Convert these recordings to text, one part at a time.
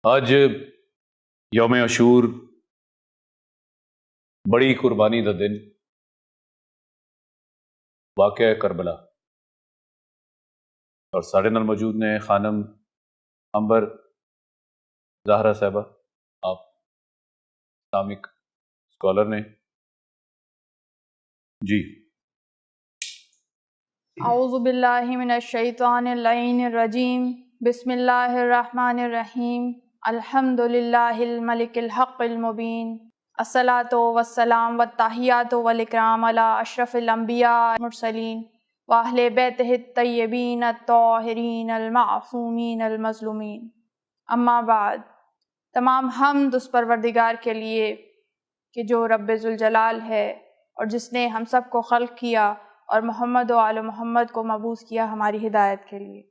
آج یوم عاشور، بڑی قربانی کا دن، واقعہ کربلا، اور سارے نال موجود نے خانم امبر زہرا صاحبہ، آپ اسلامک اسکالر نے جی۔ اعوذ باللہ من الشیطان اللعین الرجیم، بسم اللہ الرحمن الرحیم، الحمد للہ الملک الحق المبین، الصلاۃ والسلام والتحیات والاکرام علی اشرف الانبیاء والمرسلین واہل بیتہ الطیبین الطاہرین المعصومین المظلومین، اما بعد۔ تمام حمد اس پروردگار کے لیے کہ جو رب ذوالجلال ہے اور جس نے ہم سب کو خلق کیا اور محمد و آل محمد کو مبعوث کیا ہماری ہدایت کے لیے۔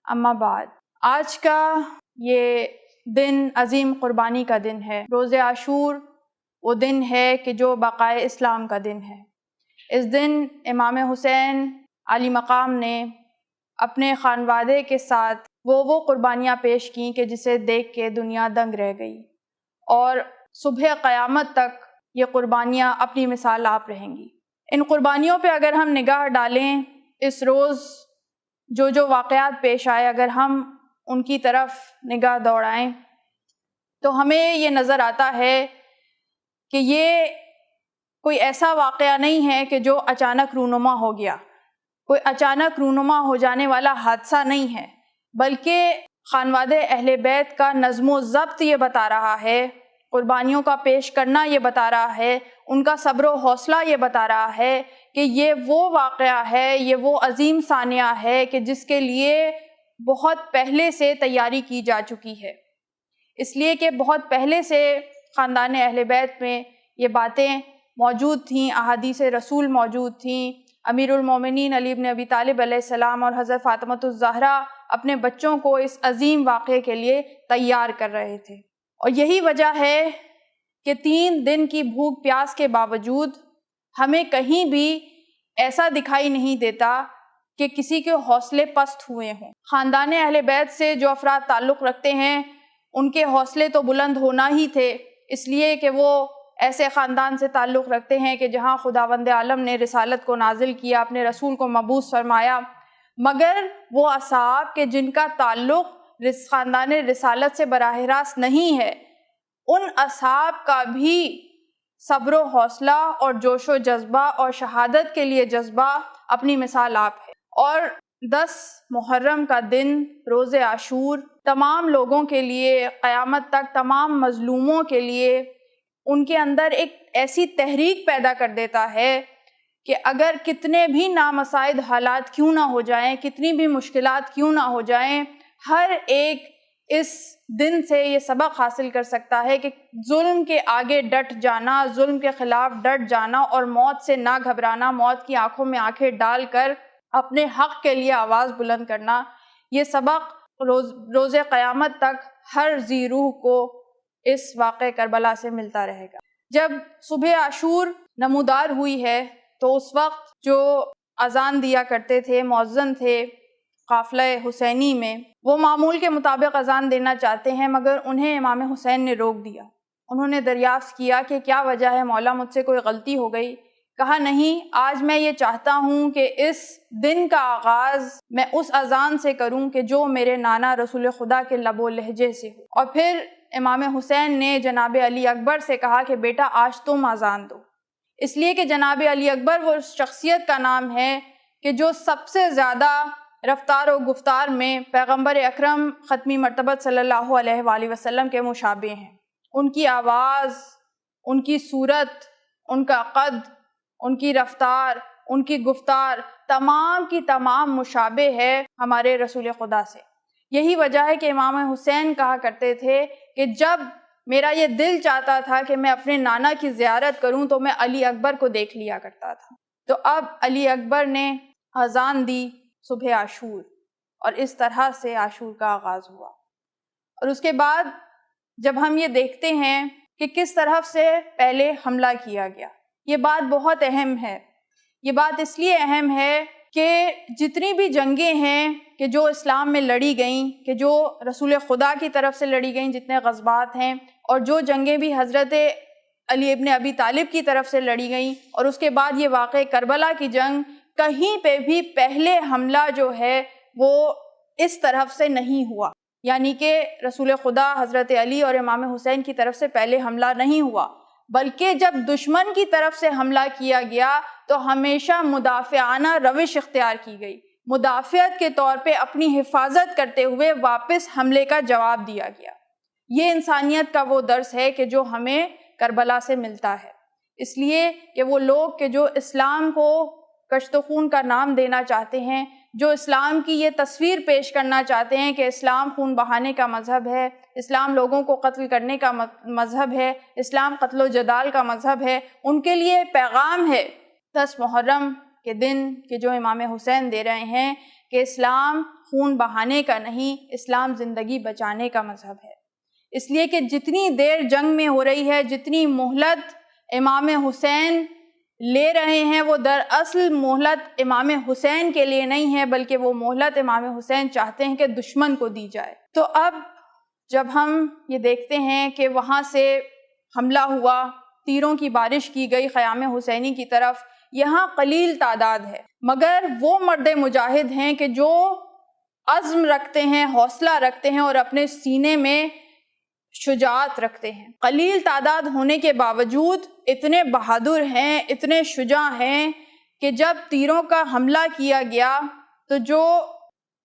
اما بعد، آج کا یہ دن عظیم قربانی کا دن ہے۔ روز عاشور وہ دن ہے کہ جو بقائے اسلام کا دن ہے۔ اس دن امام حسین علی مقام نے اپنے خانوادے کے ساتھ وہ قربانیاں پیش کیں کہ جسے دیکھ کے دنیا دنگ رہ گئی، اور صبح قیامت تک یہ قربانیاں اپنی مثال آپ رہیں گی۔ ان قربانیوں پہ اگر ہم نگاہ ڈالیں، اس روز جو واقعات پیش آئے، اگر ہم ان کی طرف نگاہ دوڑائیں تو ہمیں یہ نظر آتا ہے کہ یہ کوئی ایسا واقعہ نہیں ہے کہ جو اچانک رونما ہو گیا، کوئی اچانک رونما ہو جانے والا حادثہ نہیں ہے، بلکہ خانوادے اہل بیت کا نظم و ضبط یہ بتا رہا ہے، قربانیوں کا پیش کرنا یہ بتا رہا ہے، ان کا صبر و حوصلہ یہ بتا رہا ہے کہ یہ وہ واقعہ ہے، یہ وہ عظیم ثانیہ ہے کہ جس کے لیے بہت پہلے سے تیاری کی جا چکی ہے، اس لیے کہ بہت پہلے سے خاندان اہل بیت میں یہ باتیں موجود تھیں، احادیث رسول موجود تھیں۔ امیر المومنین علی بن ابی طالب علیہ السلام اور حضرت فاطمۃ الزہرا اپنے بچوں کو اس عظیم واقعے کے لیے تیار کر رہے تھے، اور یہی وجہ ہے کہ 3 دن کی بھوک پیاس کے باوجود ہمیں کہیں بھی ایسا دکھائی نہیں دیتا کہ کسی کے حوصلے پست ہوئے ہوں۔ خاندان اہل بیت سے جو افراد تعلق رکھتے ہیں ان کے حوصلے تو بلند ہونا ہی تھے، اس لیے کہ وہ ایسے خاندان سے تعلق رکھتے ہیں کہ جہاں خداوند عالم نے رسالت کو نازل کیا، اپنے رسول کو مبعوث فرمایا، مگر وہ اصحاب کہ جن کا تعلق خاندان رسالت سے براہ راست نہیں ہے، ان اصحاب کا بھی صبر و حوصلہ اور جوش و جذبہ اور شہادت کے لیے جذبہ اپنی مثال آپ ہے۔ اور 10 محرم کا دن، روز عاشور، تمام لوگوں کے لیے، قیامت تک تمام مظلوموں کے لیے ان کے اندر ایک ایسی تحریک پیدا کر دیتا ہے کہ اگر کتنے بھی نامساعد حالات کیوں نہ ہو جائیں، کتنی بھی مشکلات کیوں نہ ہو جائیں، ہر ایک اس دن سے یہ سبق حاصل کر سکتا ہے کہ ظلم کے آگے ڈٹ جانا، ظلم کے خلاف ڈٹ جانا اور موت سے نہ گھبرانا، موت کی آنکھوں میں آنکھیں ڈال کر اپنے حق کے لیے آواز بلند کرنا، یہ سبق روز قیامت تک ہر ذی روح کو اس واقعہ کربلا سے ملتا رہے گا۔ جب صبح عاشور نمودار ہوئی ہے تو اس وقت جو اذان دیا کرتے تھے، مؤذن تھے قافلہ حسینی میں، وہ معمول کے مطابق اذان دینا چاہتے ہیں، مگر انہیں امام حسین نے روک دیا۔ انہوں نے دریافت کیا کہ کیا وجہ ہے مولا، مجھ سے کوئی غلطی ہو گئی؟ کہا نہیں، آج میں یہ چاہتا ہوں کہ اس دن کا آغاز میں اس اذان سے کروں کہ جو میرے نانا رسول خدا کے لب و لہجے سے ہو۔ اور پھر امام حسین نے جناب علی اکبر سے کہا کہ بیٹا آج تم اذان دو، اس لیے کہ جناب علی اکبر وہ شخصیت کا نام ہے کہ جو سب سے زیادہ رفتار و گفتار میں پیغمبر اکرم ختمی مرتبت صلی اللہ علیہ وآلہ وسلم کے مشابہ ہیں۔ ان کی آواز، ان کی صورت، ان کا قد، ان کی رفتار، ان کی گفتار تمام کی تمام مشابہ ہے ہمارے رسول خدا سے۔ یہی وجہ ہے کہ امام حسین کہا کرتے تھے کہ جب میرا یہ دل چاہتا تھا کہ میں اپنے نانا کی زیارت کروں تو میں علی اکبر کو دیکھ لیا کرتا تھا۔ تو اب علی اکبر نے اذان دی صبح عاشور، اور اس طرح سے عاشور کا آغاز ہوا۔ اور اس کے بعد جب ہم یہ دیکھتے ہیں کہ کس طرف سے پہلے حملہ کیا گیا، یہ بات بہت اہم ہے۔ یہ بات اس لیے اہم ہے کہ جتنی بھی جنگیں ہیں کہ جو اسلام میں لڑی گئیں، کہ جو رسول خدا کی طرف سے لڑی گئیں، جتنے غزوات ہیں، اور جو جنگیں بھی حضرت علی ابن ابی طالب کی طرف سے لڑی گئیں، اور اس کے بعد یہ واقع کربلا کی جنگ، کہیں پہ بھی پہلے حملہ جو ہے وہ اس طرف سے نہیں ہوا، یعنی کہ رسول خدا حضرت علی اور امام حسین کی طرف سے پہلے حملہ نہیں ہوا، بلکہ جب دشمن کی طرف سے حملہ کیا گیا تو ہمیشہ مدافعانہ روش اختیار کی گئی، مدافعت کے طور پہ اپنی حفاظت کرتے ہوئے واپس حملے کا جواب دیا گیا۔ یہ انسانیت کا وہ درس ہے کہ جو ہمیں کربلا سے ملتا ہے، اس لیے کہ وہ لوگ کہ جو اسلام کو کشت و خون کا نام دینا چاہتے ہیں، جو اسلام کی یہ تصویر پیش کرنا چاہتے ہیں کہ اسلام خون بہانے کا مذہب ہے، اسلام لوگوں کو قتل کرنے کا مذہب ہے، اسلام قتل و جدال کا مذہب ہے، ان کے لیے پیغام ہے 10 محرم کے دن کہ جو امام حسین دے رہے ہیں کہ اسلام خون بہانے کا نہیں، اسلام زندگی بچانے کا مذہب ہے۔ اس لیے کہ جتنی دیر جنگ میں ہو رہی ہے، جتنی مہلت امام حسین لے رہے ہیں، وہ دراصل مہلت امام حسین کے لیے نہیں ہے، بلکہ وہ مہلت امام حسین چاہتے ہیں کہ دشمن کو دی جائے۔ تو اب جب ہم یہ دیکھتے ہیں کہ وہاں سے حملہ ہوا، تیروں کی بارش کی گئی خیام حسینی کی طرف، یہاں قلیل تعداد ہے، مگر وہ مرد مجاہد ہیں کہ جو عزم رکھتے ہیں، حوصلہ رکھتے ہیں اور اپنے سینے میں شجاعت رکھتے ہیں۔ قلیل تعداد ہونے کے باوجود اتنے بہادر ہیں، اتنے شجاع ہیں کہ جب تیروں کا حملہ کیا گیا تو جو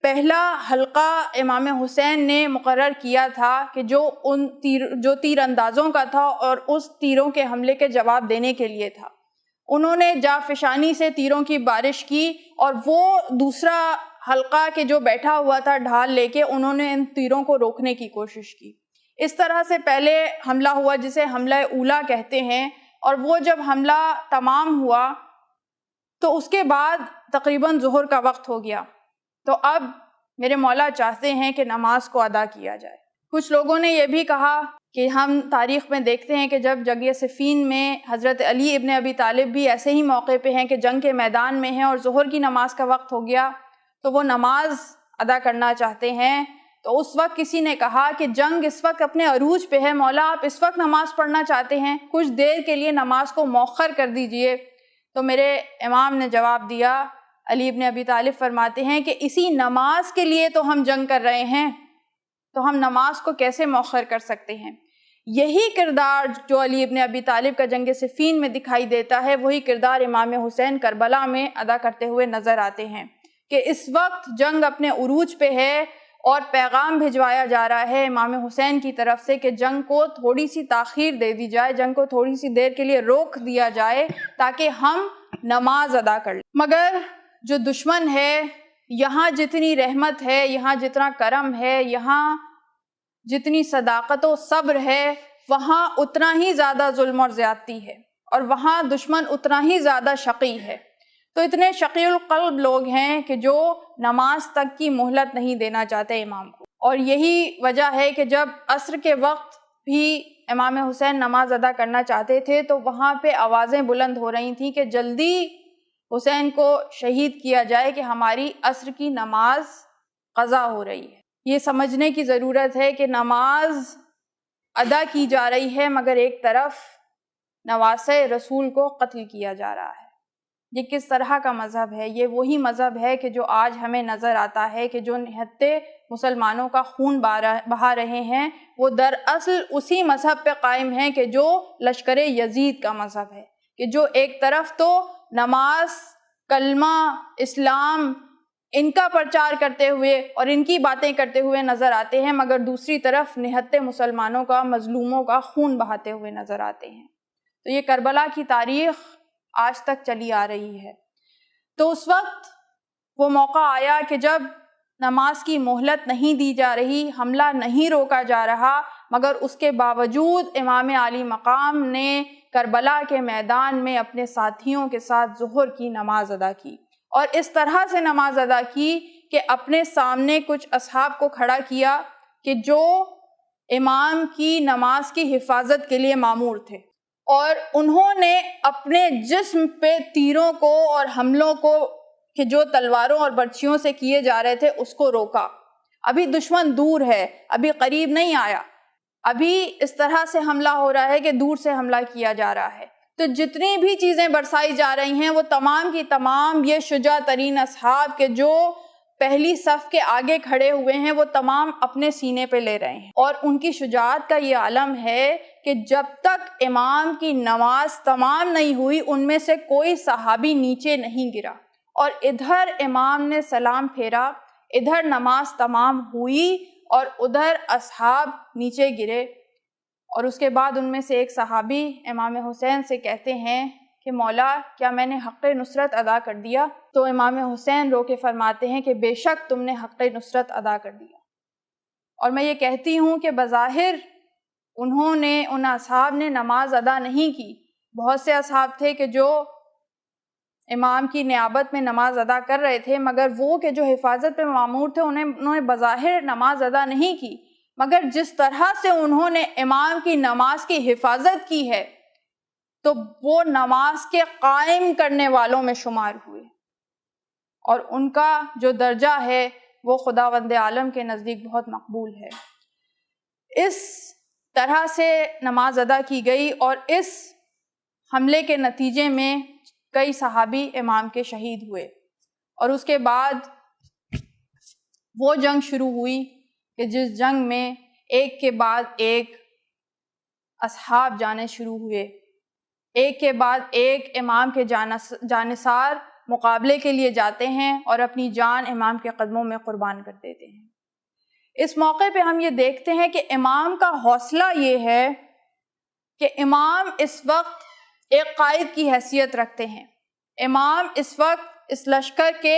پہلا حلقہ امام حسین نے مقرر کیا تھا کہ جو تیر اندازوں کا تھا اور اس تیروں کے حملے کے جواب دینے کے لیے تھا، انہوں نے جافشانی سے تیروں کی بارش کی، اور وہ دوسرا حلقہ کہ جو بیٹھا ہوا تھا ڈھال لے کے، انہوں نے ان تیروں کو روکنے کی کوشش کی۔ اس طرح سے پہلے حملہ ہوا جسے حملہ اولا کہتے ہیں، اور وہ جب حملہ تمام ہوا تو اس کے بعد تقریباً ظہر کا وقت ہو گیا، تو اب میرے مولا چاہتے ہیں کہ نماز کو ادا کیا جائے۔ کچھ لوگوں نے یہ بھی کہا کہ ہم تاریخ میں دیکھتے ہیں کہ جب جنگ صفین میں حضرت علی ابن ابی طالب بھی ایسے ہی موقع پہ ہیں کہ جنگ کے میدان میں ہیں اور ظہر کی نماز کا وقت ہو گیا تو وہ نماز ادا کرنا چاہتے ہیں، تو اس وقت کسی نے کہا کہ جنگ اس وقت اپنے عروج پہ ہے، مولا آپ اس وقت نماز پڑھنا چاہتے ہیں، کچھ دیر کے لیے نماز کو مؤخر کر دیجئے۔ تو میرے امام نے جواب دیا، علی ابن ابی طالب فرماتے ہیں کہ اسی نماز کے لیے تو ہم جنگ کر رہے ہیں، تو ہم نماز کو کیسے مؤخر کر سکتے ہیں؟ یہی کردار جو علی ابن ابی طالب کا جنگ صفین میں دکھائی دیتا ہے، وہی کردار امام حسین کربلا میں ادا کرتے ہوئے نظر آتے ہیں کہ اس وقت جنگ اپنے عروج پہ ہے، اور پیغام بھجوایا جا رہا ہے امام حسین کی طرف سے کہ جنگ کو تھوڑی سی تاخیر دے دی جائے، جنگ کو تھوڑی سی دیر کے لیے روک دیا جائے تاکہ ہم نماز ادا کر لیں۔ مگر جو دشمن ہے، یہاں جتنی رحمت ہے، یہاں جتنا کرم ہے، یہاں جتنی صداقت و صبر ہے، وہاں اتنا ہی زیادہ ظلم اور زیادتی ہے، اور وہاں دشمن اتنا ہی زیادہ شقی ہے۔ تو اتنے شقی القلب لوگ ہیں کہ جو نماز تک کی مہلت نہیں دینا چاہتے امام کو، اور یہی وجہ ہے کہ جب عصر کے وقت بھی امام حسین نماز ادا کرنا چاہتے تھے تو وہاں پہ آوازیں بلند ہو رہی تھیں کہ جلدی حسین کو شہید کیا جائے کہ ہماری عصر کی نماز قضا ہو رہی ہے۔ یہ سمجھنے کی ضرورت ہے کہ نماز ادا کی جا رہی ہے، مگر ایک طرف نواسۂ رسول کو قتل کیا جا رہا ہے۔ یہ کس طرح کا مذہب ہے؟ یہ وہی مذہب ہے کہ جو آج ہمیں نظر آتا ہے کہ جو نہتے مسلمانوں کا خون بہا رہے ہیں، وہ دراصل اسی مذہب پہ قائم ہیں کہ جو لشکر یزید کا مذہب ہے، کہ جو ایک طرف تو نماز، کلمہ، اسلام، ان کا پرچار کرتے ہوئے اور ان کی باتیں کرتے ہوئے نظر آتے ہیں، مگر دوسری طرف نہتے مسلمانوں کا، مظلوموں کا خون بہاتے ہوئے نظر آتے ہیں۔ تو یہ کربلا کی تاریخ آج تک چلی آ رہی ہے۔ تو اس وقت وہ موقع آیا کہ جب نماز کی مہلت نہیں دی جا رہی، حملہ نہیں روکا جا رہا، مگر اس کے باوجود امام عالی مقام نے کربلا کے میدان میں اپنے ساتھیوں کے ساتھ ظہر کی نماز ادا کی، اور اس طرح سے نماز ادا کی کہ اپنے سامنے کچھ اصحاب کو کھڑا کیا کہ جو امام کی نماز کی حفاظت کے لیے مامور تھے، اور انہوں نے اپنے جسم پہ تیروں کو اور حملوں کو کہ جو تلواروں اور برچھیوں سے کیے جا رہے تھے اس کو روکا. ابھی دشمن دور ہے، ابھی قریب نہیں آیا، ابھی اس طرح سے حملہ ہو رہا ہے کہ دور سے حملہ کیا جا رہا ہے. تو جتنی بھی چیزیں برسائی جا رہی ہیں وہ تمام کی تمام یہ شجاع ترین اصحاب کے جو پہلی صف کے آگے کھڑے ہوئے ہیں وہ تمام اپنے سینے پہ لے رہے ہیں. اور ان کی شجاعت کا یہ عالم ہے کہ جب تک امام کی نماز تمام نہیں ہوئی ان میں سے کوئی صحابی نیچے نہیں گرا. اور ادھر امام نے سلام پھیرا، ادھر نماز تمام ہوئی اور ادھر اصحاب نیچے گرے. اور اس کے بعد ان میں سے ایک صحابی امام حسین سے کہتے ہیں کہ مولا کیا میں نے حق نصرت ادا کر دیا؟ تو امام حسین رو کے فرماتے ہیں کہ بے شک تم نے حق نصرت ادا کر دیا. اور میں یہ کہتی ہوں کہ بظاہر ان اصحاب نے نماز ادا نہیں کی. بہت سے اصحاب تھے کہ جو امام کی نیابت میں نماز ادا کر رہے تھے، مگر وہ کہ جو حفاظت پہ مامور تھے انہوں نے بظاہر نماز ادا نہیں کی، مگر جس طرح سے انہوں نے امام کی نماز کی حفاظت کی ہے تو وہ نماز کے قائم کرنے والوں میں شمار ہوئے. اور ان کا جو درجہ ہے وہ خداوند عالم کے نزدیک بہت مقبول ہے. اس طرح سے نماز ادا کی گئی اور اس حملے کے نتیجے میں کئی صحابی امام کے شہید ہوئے. اور اس کے بعد وہ جنگ شروع ہوئی کہ جس جنگ میں ایک کے بعد ایک اصحاب جانے شروع ہوئے، ایک کے بعد ایک امام کے جانثار مقابلے کے لیے جاتے ہیں اور اپنی جان امام کے قدموں میں قربان کر دیتے ہیں. اس موقع پہ ہم یہ دیکھتے ہیں کہ امام کا حوصلہ یہ ہے کہ امام اس وقت ایک قائد کی حیثیت رکھتے ہیں. امام اس وقت اس لشکر کے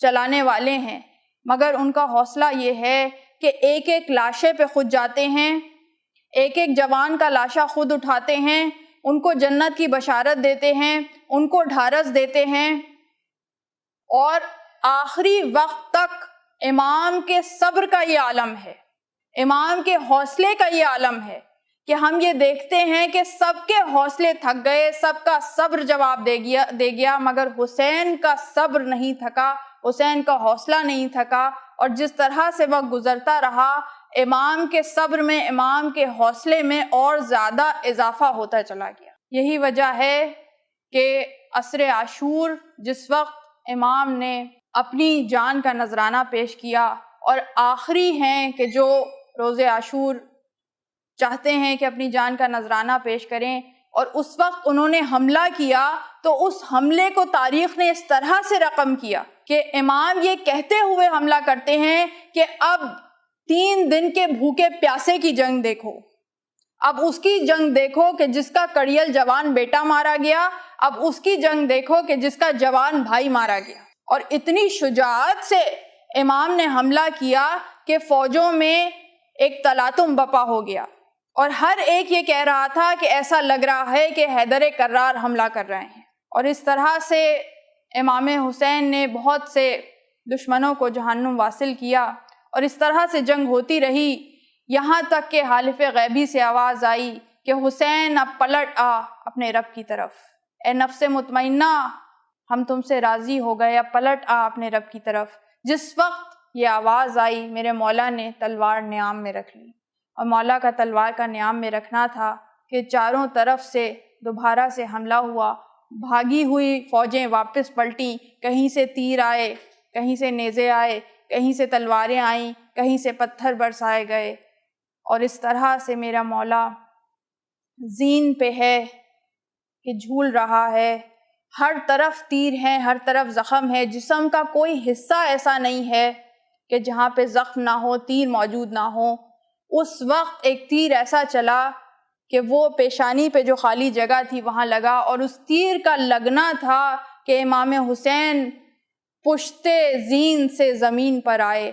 چلانے والے ہیں، مگر ان کا حوصلہ یہ ہے کہ ایک ایک لاشے پہ خود جاتے ہیں، ایک ایک جوان کا لاشا خود اٹھاتے ہیں، ان کو جنت کی بشارت دیتے ہیں، ان کو ڈھارس دیتے ہیں. اور آخری وقت تک امام کے صبر کا یہ عالم ہے، امام کے حوصلے کا یہ عالم ہے کہ ہم یہ دیکھتے ہیں کہ سب کے حوصلے تھک گئے، سب کا صبر جواب دے گیا، مگر حسین کا صبر نہیں تھکا، حسین کا حوصلہ نہیں تھکا. اور جس طرح سے وقت گزرتا رہا امام کے صبر میں، امام کے حوصلے میں اور زیادہ اضافہ ہوتا چلا گیا. یہی وجہ ہے کہ عصر عاشور جس وقت امام نے اپنی جان کا نذرانہ پیش کیا اور آخری ہیں کہ جو روز عاشور چاہتے ہیں کہ اپنی جان کا نذرانہ پیش کریں، اور اس وقت انہوں نے حملہ کیا تو اس حملے کو تاریخ نے اس طرح سے رقم کیا کہ امام یہ کہتے ہوئے حملہ کرتے ہیں کہ اب 3 دن کے بھوکے پیاسے کی جنگ دیکھو، اب اس کی جنگ دیکھو کہ جس کا کڑیل جوان بیٹا مارا گیا، اب اس کی جنگ دیکھو کہ جس کا جوان بھائی مارا گیا. اور اتنی شجاعت سے امام نے حملہ کیا کہ فوجوں میں ایک تلاطم بپا ہو گیا اور ہر ایک یہ کہہ رہا تھا کہ ایسا لگ رہا ہے کہ حیدر کرار حملہ کر رہے ہیں. اور اس طرح سے امام حسین نے بہت سے دشمنوں کو جہنم واصل کیا اور اس طرح سے جنگ ہوتی رہی، یہاں تک کہ حالف غیبی سے آواز آئی کہ حسین اب پلٹ آ اپنے رب کی طرف، اے نفس مطمئنہ ہم تم سے راضی ہو گئے، اب پلٹ آ اپنے رب کی طرف. جس وقت یہ آواز آئی میرے مولا نے تلوار نیام میں رکھ لی، اور مولا کا تلوار کا نیام میں رکھنا تھا کہ چاروں طرف سے دوبارہ سے حملہ ہوا، بھاگی ہوئی فوجیں واپس پلٹیں، کہیں سے تیر آئے، کہیں سے نیزے آئے، کہیں سے تلواریں آئیں، کہیں سے پتھر برسائے گئے. اور اس طرح سے میرا مولا زین پہ ہے کہ جھول رہا ہے، ہر طرف تیر ہیں، ہر طرف زخم ہے، جسم کا کوئی حصہ ایسا نہیں ہے کہ جہاں پہ زخم نہ ہو، تیر موجود نہ ہو. اس وقت ایک تیر ایسا چلا کہ وہ پیشانی پہ جو خالی جگہ تھی وہاں لگا، اور اس تیر کا لگنا تھا کہ امام حسین پشتے زین سے زمین پر آئے،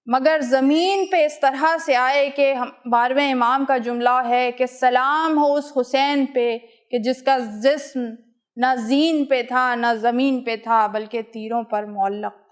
مگر زمین پہ اس طرح سے آئے کہ 12ویں امام کا جملہ ہے کہ سلام ہو اس حسین پہ کہ جس کا جسم نہ زین پہ تھا نہ زمین پہ تھا بلکہ تیروں پر معلق.